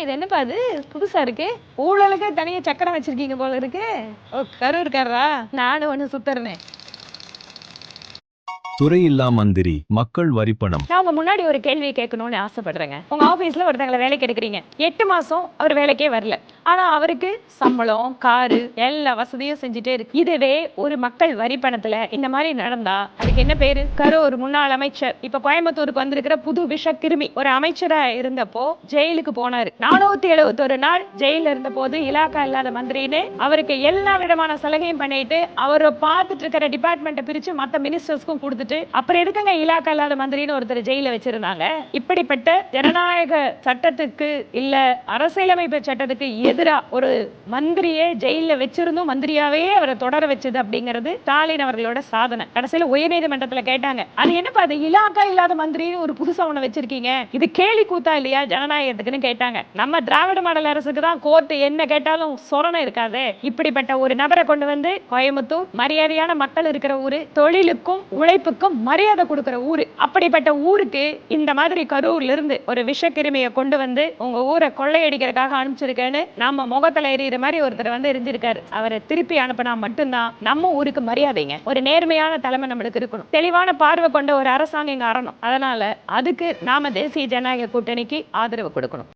இது என்னப்பா அது புதுசா இருக்கு. ஊழலுக்கு தனியா சக்கரம் வச்சிருக்கீங்க போல இருக்கு. ஓ, கரூர்காரரா? நானும் ஒண்ணு சுத்துறேன். துறையில்லா மந்திரி மக்கள் வரிப்பணம். நான் உங்க முன்னாடி ஒரு கேள்வி கேட்கணும்னு ஆசைப்படுறேங்க. உங்க ஆபீஸ்ல ஒருத்தங்களை வேலைக்கு எடுக்கிறீங்க. 8 மாசம் அவர் வேலைக்கே வரல. ஆனா அவருக்கு சம்பளம், காரு, எல்லா வசதியும் செஞ்சுட்டே இருக்கு. இதுவே ஒரு மக்கள் வரி பணத்துல இந்த மாதிரி நடந்தா அதுக்கு என்ன பேரு? கரூர் முன்னாள் அமைச்சர் இப்ப கோயம்புத்தூருக்கு வந்திருக்கிற புது விஷ கிருமி ஒரு அமைச்சரா இருந்தப்போ ஜெயிலுக்கு போனாரு. 471 நாள் ஜெயில இருந்த போது இலாக்கா இல்லாத மந்திரின்னு அவருக்கு எல்லா விதமான சலுகையும் பண்ணிட்டு அவரை பார்த்துட்டு இருக்கிற டிபார்ட்மெண்ட்டை பிரிச்சு மத்த மினிஸ்டர்ஸ்க்கும் கொடுத்துட்டு அப்புறம் எதுக்குங்க இலாக்கா இல்லாத மந்திரின்னு ஒருத்தர் ஜெயில வச்சிருந்தாங்க? இப்படிப்பட்ட ஜனநாயக சட்டத்துக்கு இல்ல அரசியலமைப்பு சட்டத்துக்கு எதிரா ஒரு மந்திரியே ஜெயில வச்சிருந்தும் மந்திரியாவே அவரை தொடர வச்சது அப்படிங்கிறது ஸ்டாலின் அவர்களோட சாதனை. கடைசியில உயர்நீதிமன்றத்துல கேட்டாங்க, அது என்னப்பா அது இலாக்கா இல்லாத மந்திரின்னு ஒரு புதுசா ஒண்ணு வச்சிருக்கீங்க, இது கேலி கூத்தா இல்லையா ஜனநாயகத்துக்குன்னு கேட்டாங்க. நம்ம திராவிட மாடல் அரசுக்கு தான் கோர்ட் என்ன கேட்டாலும் சொரணை இருக்காது. இப்படிப்பட்ட ஒரு நபரை கொண்டு வந்து கோயம்புத்தூர் மரியாதையான மக்கள் இருக்கிற ஊரு, தொழிலுக்கும் உழைப்புக்கும் மரியாதை கொடுக்கிற ஊரு, அப்படிப்பட்ட ஊருக்கு இந்த மாதிரி கரூர்ல இருந்து ஒரு விஷக்கிருமியை கொண்டு வந்து உங்க ஊரை கொள்ளையடிக்கிறதுக்காக அனுப்பிச்சிருக்கேன்னு நம்ம முகத்துல எறிகிற மாதிரி ஒருத்தர் வந்து எரிஞ்சிருக்காரு. அவரை திருப்பி அனுப்பினா மட்டும்தான் நம்ம ஊருக்கு மரியாதைங்க. ஒரு நேர்மையான தலைமை நம்மளுக்கு இருக்கணும். தெளிவான பார்வை கொண்ட ஒரு அரசாங்கம் இங்க அரணும். அதனால அதுக்கு நாம தேசிய ஜனநாயக கூட்டணிக்கு ஆதரவு கொடுக்கணும்.